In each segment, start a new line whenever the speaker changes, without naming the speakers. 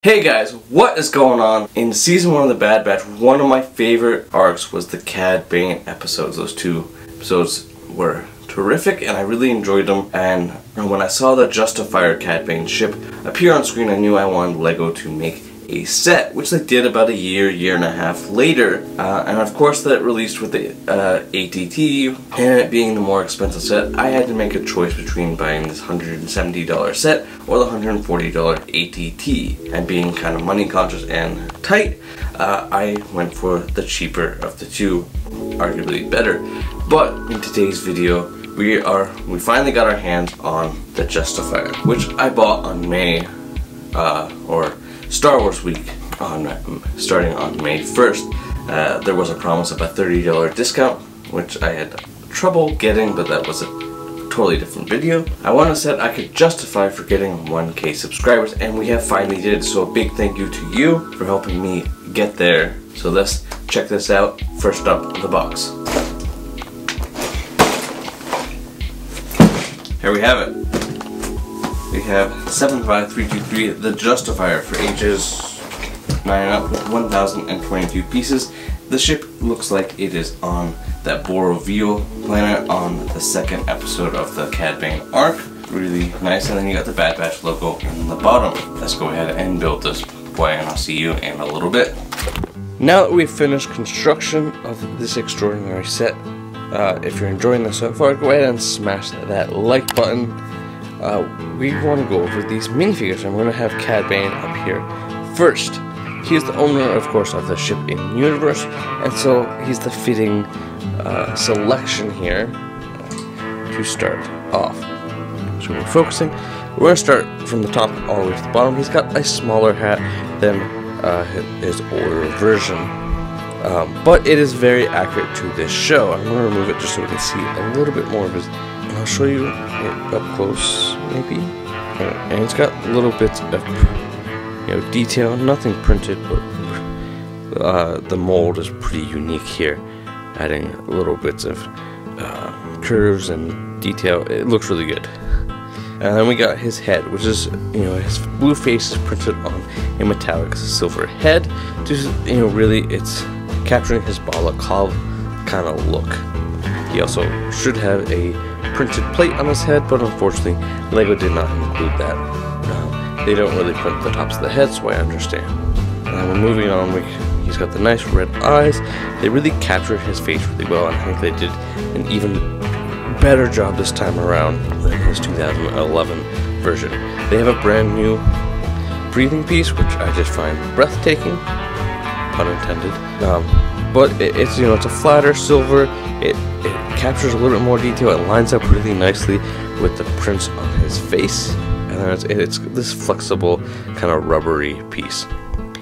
Hey guys, what is going on? In season 1 of the Bad Batch, one of my favorite arcs was the Cad Bane episodes. Those two episodes were terrific and I really enjoyed them, and when I saw the Justifier Cad Bane ship appear on screen, I knew I wanted LEGO to make a set, which they did about a year and a half later, and of course that released with the ATT, and it being the more expensive set, I had to make a choice between buying this $170 set or the $140 ATT, and being kind of money conscious and tight, I went for the cheaper of the two, arguably better. But in today's video, we finally got our hands on the Justifier, which I bought on May, or Star Wars week, starting on May 1st. There was a promise of a $30 discount, which I had trouble getting, but that was a totally different video. I want to say I could justify for getting 1K subscribers, and we have finally did it, so a big thank you to you for helping me get there. So let's check this out. First up, the box. Here we have it. We have 75323, the Justifier for ages 9 and up, with 1,022 pieces. The ship looks like it is on that Borovio planet on the second episode of the Cad Bane arc. Really nice, and then you got the Bad Batch logo in the bottom. Let's go ahead and build this boy, and I'll see you in a little bit. Now that we've finished construction of this extraordinary set, if you're enjoying this so far, go ahead and smash that like button. We want to go over these minifigures. I'm going to have Cad Bane up here first. He is the owner, of course, of the ship in universe, and so he's the fitting selection here to start off. So we're focusing. We're going to start from the top all the way to the bottom. He's got a smaller hat than his older version, but it is very accurate to this show. I'm going to remove it just so we can see a little bit more of his. I'll show you it up close, maybe. And it's got little bits of, detail. Nothing printed, but the mold is pretty unique here, adding little bits of curves and detail. It looks really good. And then we got his head, which is, his blue face is printed on a metallic silver head. Just, really, it's capturing his balaclava kind of look. He also should have a printed plate on his head, but unfortunately LEGO did not include that. They don't really print the tops of the head, so I understand. And then we're moving on. He's got the nice red eyes. They really captured his face really well, and I think they did an even better job this time around than his 2011 version. They have a brand new breathing piece, which I just find breathtaking, pun intended. But it's it's a flatter silver. It captures a little bit more detail. It lines up really nicely with the prints on his face, and then it's this flexible kind of rubbery piece.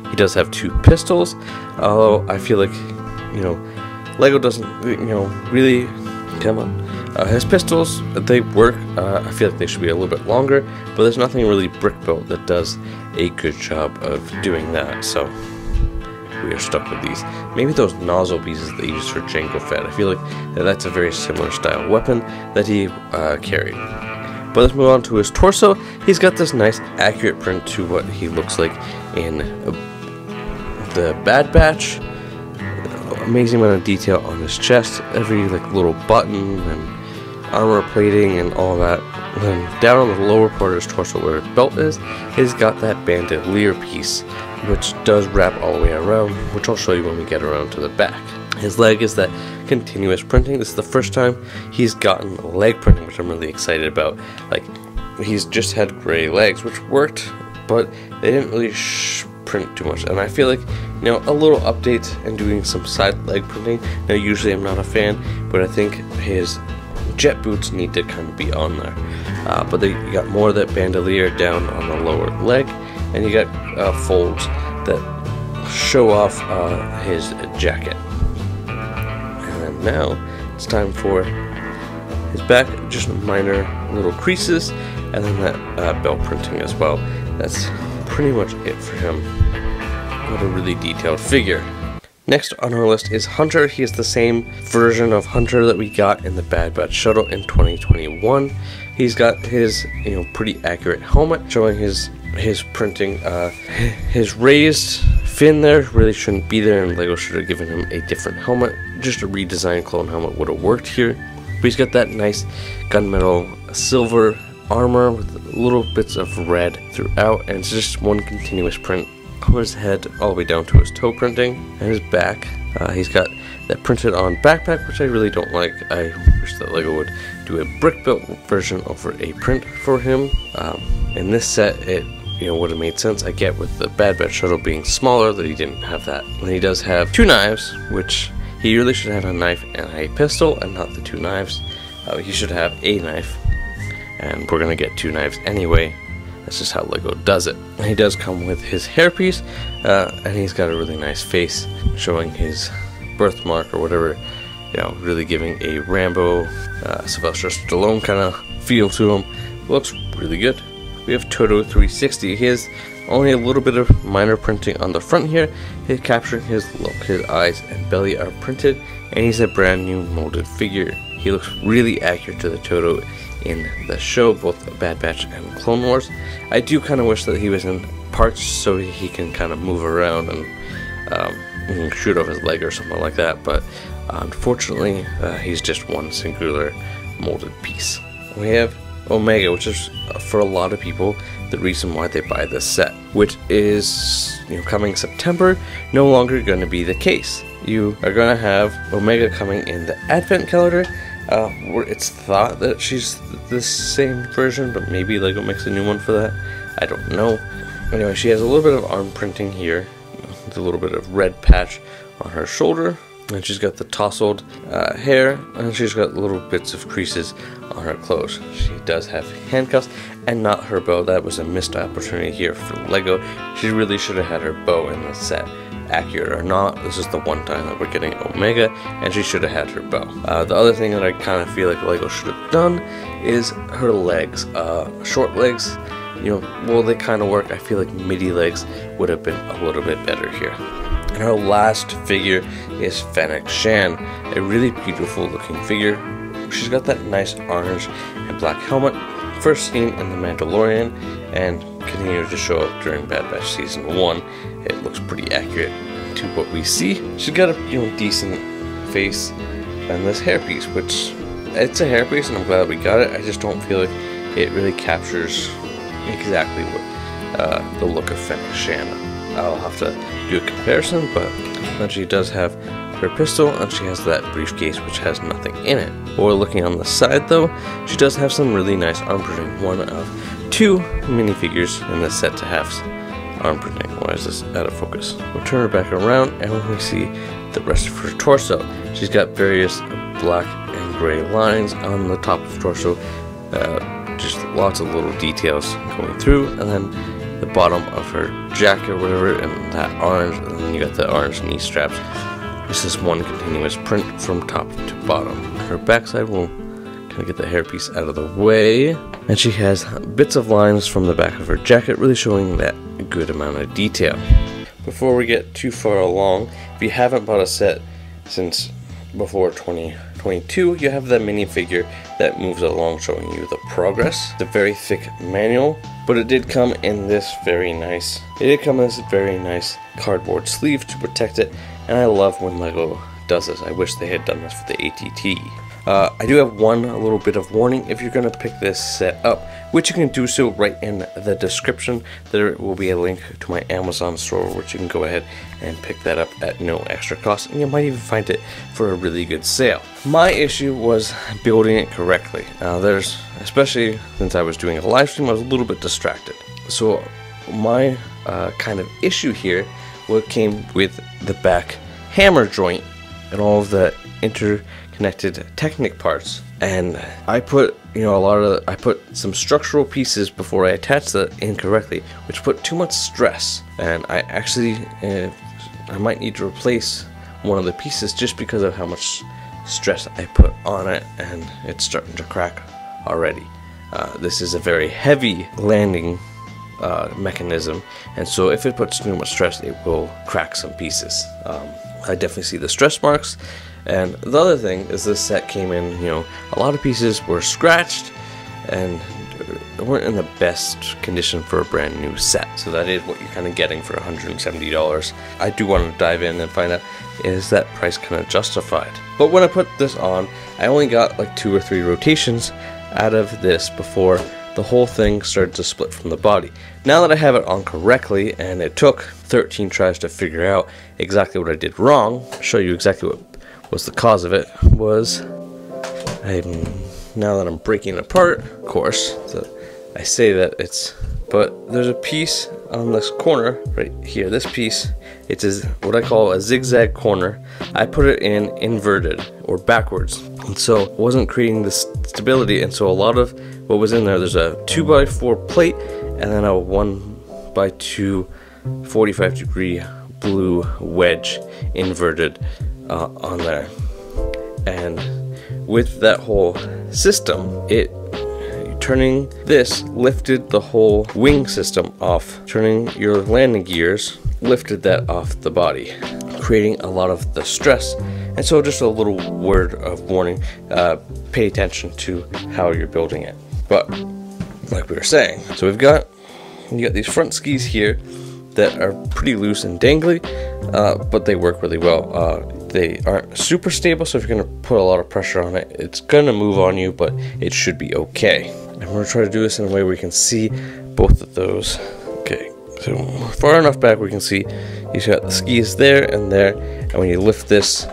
He does have two pistols, although I feel like LEGO doesn't really come on. His pistols, they work. I feel like they should be a little bit longer, but there's nothing really brick built that does a good job of doing that, so we are stuck with these. Maybe those nozzle pieces they use for Jango Fett. I feel like that's a very similar style weapon that he carried. But let's move on to his torso. He's got this nice accurate print to what he looks like in the Bad Batch. Amazing amount of detail on his chest. Every little button and armor plating and all that. And then down on the lower part of his torso where his belt is, he's got that bandolier piece, which does wrap all the way around, which I'll show you when we get around to the back. His leg is that continuous printing. This is the first time he's gotten leg printing, which I'm really excited about. He's just had gray legs, which worked, but they didn't really print too much. And I feel like, a little update and doing some side leg printing. Now, usually I'm not a fan, but I think his jet boots need to kind of be on there. But you got more of that bandolier down on the lower leg, and you got folds that show off his jacket. And then now it's time for his back, just minor little creases, and then that belt printing as well. That's pretty much it for him. What a really detailed figure. Next on our list is Hunter. He is the same version of Hunter that we got in the Bad Batch shuttle in 2021. He's got his, pretty accurate helmet showing his his printing. His raised fin there really shouldn't be there, and LEGO should have given him a different helmet. Just a redesigned clone helmet would have worked here. But he's got that nice gunmetal silver armor with little bits of red throughout, and it's just one continuous print on his head all the way down to his toe printing and his back. He's got that printed on backpack, which I really don't like. I wish that LEGO would do a brick built version over a print for him. In this set, it would have made sense. I get with the Bad Batch shuttle being smaller that he didn't have that. And he does have 2 knives, which he really should have a knife and a pistol and not the 2 knives. He should have a knife, and we're gonna get 2 knives anyway. That's just how LEGO does it. And he does come with his hairpiece, and he's got a really nice face showing his birthmark or whatever, really giving a Rambo, Sylvester Stallone kind of feel to him. Looks really good. We have Toto 360. He has only a little bit of minor printing on the front here. He's capturing his look. His eyes and belly are printed, and he's a brand new molded figure. He looks really accurate to the Toto in the show, both Bad Batch and Clone Wars. I do kind of wish that he was in parts so he can kind of move around and shoot off his leg or something like that, but unfortunately he's just one singular molded piece. We have Omega, which is for a lot of people the reason why they buy this set, which is coming September no longer going to be the case. You are going to have Omega coming in the Advent calendar. It's thought that she's the same version, but maybe LEGO makes a new one for that. I don't know. Anyway, she has a little bit of arm printing here, with a little bit of red patch on her shoulder, and she's got the tousled hair, and she's got little bits of creases on her clothes. She does have handcuffs and not her bow. That was a missed opportunity here for LEGO. She really should have had her bow in the set. Accurate or not, this is the one time that we're getting Omega, and she should have had her bow. The other thing that I kind of feel like LEGO should have done is her legs. Short legs, well, they kind of work. I feel like midi legs would have been a little bit better here. And our last figure is Fennec Shand, a really beautiful looking figure. She's got that nice orange and black helmet, first seen in The Mandalorian, and continued to show up during Bad Batch Season 1. It looks pretty accurate to what we see. She's got a decent face, and this hairpiece, which it's a hairpiece, and I'm glad we got it. I just don't feel like it really captures exactly what the look of Fennec Shand. I'll have to do a comparison, but then she does have her pistol, and she has that briefcase which has nothing in it. While looking on the side though, she does have some really nice arm printing. One of 2 minifigures in this set to have arm printing. Why is this out of focus? We'll turn her back around, and when we see the rest of her torso, she's got various black and gray lines on the top of the torso, just lots of little details going through, and then the bottom of her jacket or whatever, and that orange, and then you got the orange knee straps. This is one continuous print from top to bottom. Her backside will kind of get the hairpiece out of the way, and she has bits of lines from the back of her jacket, really showing that good amount of detail. Before we get too far along, if you haven't bought a set since before 2022, you have that minifigure that moves along showing you the progress. It's a very thick manual, but it did come in this very nice cardboard sleeve to protect it, and I love when LEGO does this. I wish they had done this for the ATT. I do have one little bit of warning. If you're going to pick this set up, which you can do so right in the description, there will be a link to my Amazon store, which you can go ahead and pick that up at no extra cost, and you might even find it for a really good sale. My issue was building it correctly. Especially since I was doing a live stream, I was a little bit distracted. So my kind of issue here came with the back hammer joint and all of the interconnected Technic parts, and I put I put some structural pieces before I attached that incorrectly, which put too much stress, and I actually I might need to replace one of the pieces just because of how much stress I put on it, and it's starting to crack already. This is a very heavy landing mechanism, and so if it puts too much stress, it will crack some pieces. I definitely see the stress marks. And the other thing is this set came in, a lot of pieces were scratched, and weren't in the best condition for a brand new set. So that is what you're kind of getting for $170. I do want to dive in and find out, is that price kind of justified? But when I put this on, I only got like 2 or 3 rotations out of this before the whole thing started to split from the body. Now that I have it on correctly, and it took 13 tries to figure out exactly what I did wrong, I'll show you exactly what was the cause of it, was now that I'm breaking it apart, of course, so I say that it's, but there's a piece on this corner right here, this piece, it's what I call a zigzag corner. I put it in inverted or backwards, and so it wasn't creating this stability, and so a lot of what was in there's a 2x4 plate and then a 1x2 45-degree blue wedge inverted on there. And with that whole system, turning this lifted the whole wing system off. Turning your landing gears lifted that off the body, creating a lot of the stress. And so just a little word of warning, pay attention to how you're building it. But like we were saying, so you got these front skis here that are pretty loose and dangly, but they work really well. They aren't super stable, so if you're going to put a lot of pressure on it, it's going to move on you, but it should be okay. And we're going to try to do this in a way where we can see both of those. Okay, so far enough back we can see you've got the skis there, and when you lift this,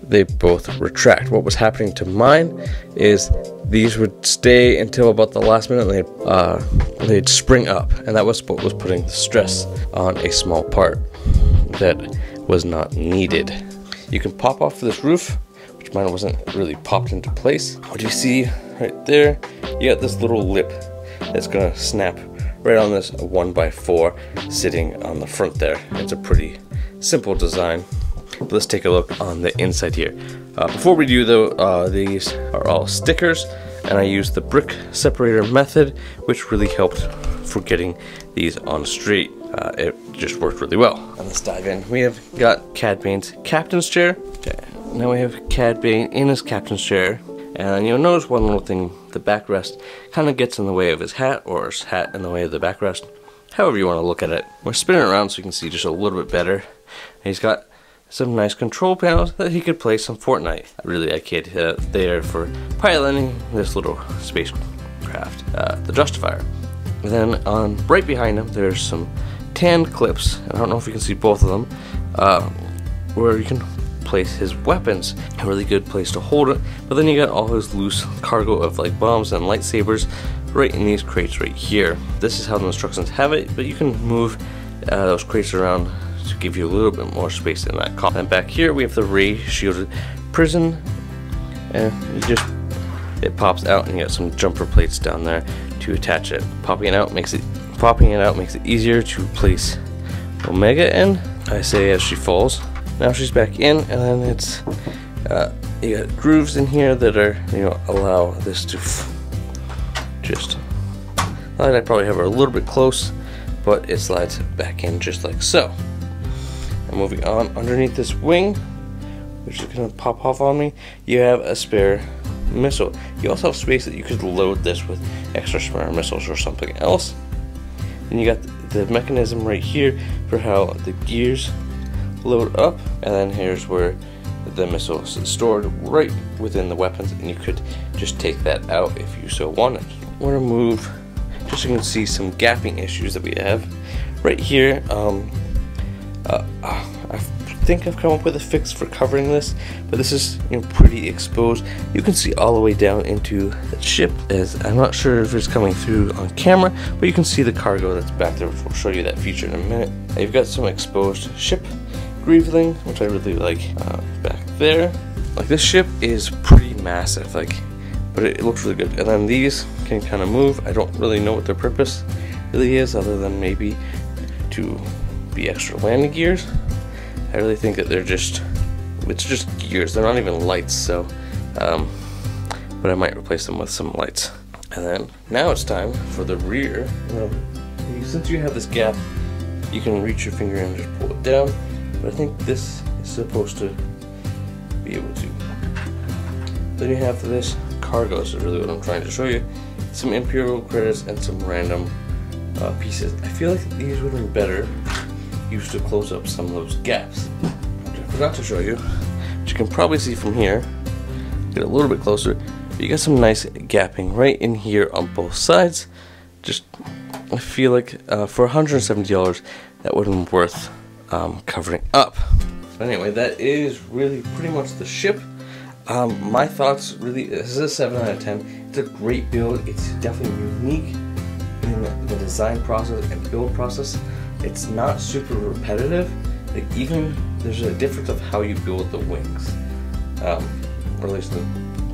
they both retract. What was happening to mine is these would stay until about the last minute, and they'd spring up, and that was what was putting the stress on a small part that was not needed. You can pop off this roof, which mine wasn't really popped into place. What you see right there, you got this little lip that's gonna snap right on this 1x4 sitting on the front there. It's a pretty simple design. But let's take a look on the inside here. Before we do though, these are all stickers, and I used the brick separator method, which really helped for getting these on straight. It just worked really well. And let's dive in. We have got Cad Bane's captain's chair. Okay. Now we have Cad Bane in his captain's chair, and you'll notice one little thing, the backrest kind of gets in the way of his hat, or his hat in the way of the backrest, however you want to look at it. We're spinning it around so you can see just a little bit better. And he's got some nice control panels that he could play some Fortnite. Really, I kid, there for piloting this little spacecraft, the Justifier. And then on right behind him, there's some tan clips, and I don't know if you can see both of them, where you can place his weapons. A really good place to hold it. But then you got all his loose cargo of like bombs and lightsabers right in these crates right here. This is how the instructions have it, but you can move those crates around to give you a little bit more space in that car. And back here we have the ray shielded prison, and it pops out, and you got some jumper plates down there to attach it. Popping it out makes it easier to place Omega in, I say, as she falls. Now she's back in, and then it's you got grooves in here that are, allow this to just, I probably have her a little bit close, but it slides back in just like so. And moving on, underneath this wing, which is gonna pop off on me, you have a spare missile. You also have space that you could load this with extra spare missiles or something else. And you got the mechanism right here for how the gears load up, and then here's where the missile is stored right within the weapons, and you could just take that out if you so wanted. I'm gonna move just so you can see some gapping issues that we have right here. I think I've come up with a fix for covering this, but this is pretty exposed. You can see all the way down into the ship, as I'm not sure if it's coming through on camera, but you can see the cargo that's back there, which will show you that feature in a minute. Now you've got some exposed ship greeveling, which I really like back there. Like, this ship is pretty massive, but it looks really good. And then these can kind of move. I don't really know what their purpose really is, other than maybe to be extra landing gears. I really think that it's just gears. They're not even lights, so but I might replace them with some lights. And then now it's time for the rear. Since you have this gap, you can reach your finger and just pull it down, but I think this is supposed to be able to. Then you have this cargo, so really what I'm trying to show you. some Imperial critters, and some random pieces. I feel like these would have been better used to close up some of those gaps. Which I forgot to show you, but you can probably see from here. Get a little bit closer. But you got some nice gapping right in here on both sides. Just, I feel like for $170, that would have been worth covering up. But anyway, that is really pretty much the ship. My thoughts, really, this is a 7 out of 10. It's a great build. It's definitely unique in the design process and build process. It's not super repetitive. Like, even there's a difference of how you build the wings, or at least the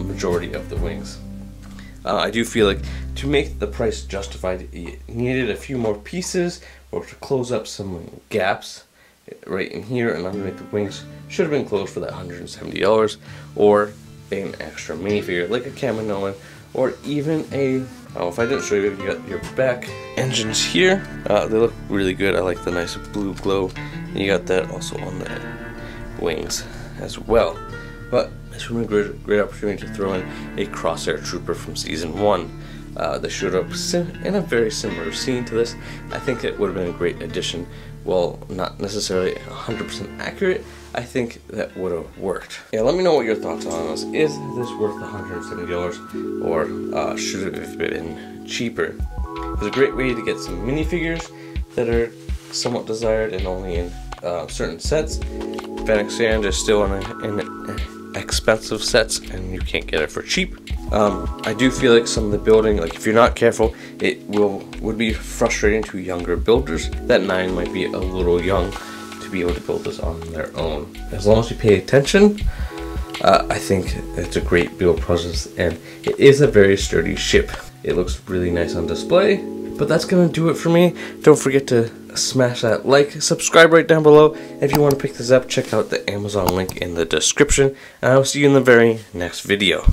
majority of the wings. I do feel like to make the price justified, you needed a few more pieces or to close up some gaps right in here and underneath the wings. Should have been closed for that $170, or an extra minifigure like a Kaminoan, or even a, if I didn't show you, you got your back engines here. They look really good. I like the nice blue glow. And you got that also on the wings as well. But this would be a great opportunity to throw in a Crosshair Trooper from Season 1. They showed up in a very similar scene to this. I think it would have been a great addition. While not necessarily 100% accurate, I think that would have worked. Yeah, let me know what your thoughts are on this. Is this worth $170, or should it have been cheaper? It's a great way to get some minifigures that are somewhat desired and only in certain sets. Fennec Shand is still in expensive sets, and you can't get it for cheap. I do feel like some of the building, like if you're not careful, it would be frustrating to younger builders. That 9 might be a little young to be able to build this on their own. As long as you pay attention, I think it's a great build process, and it is a very sturdy ship. It looks really nice on display. But that's gonna do it for me. Don't forget to smash that like, subscribe right down below. If you want to pick this up, check out the Amazon link in the description, and I will see you in the very next video.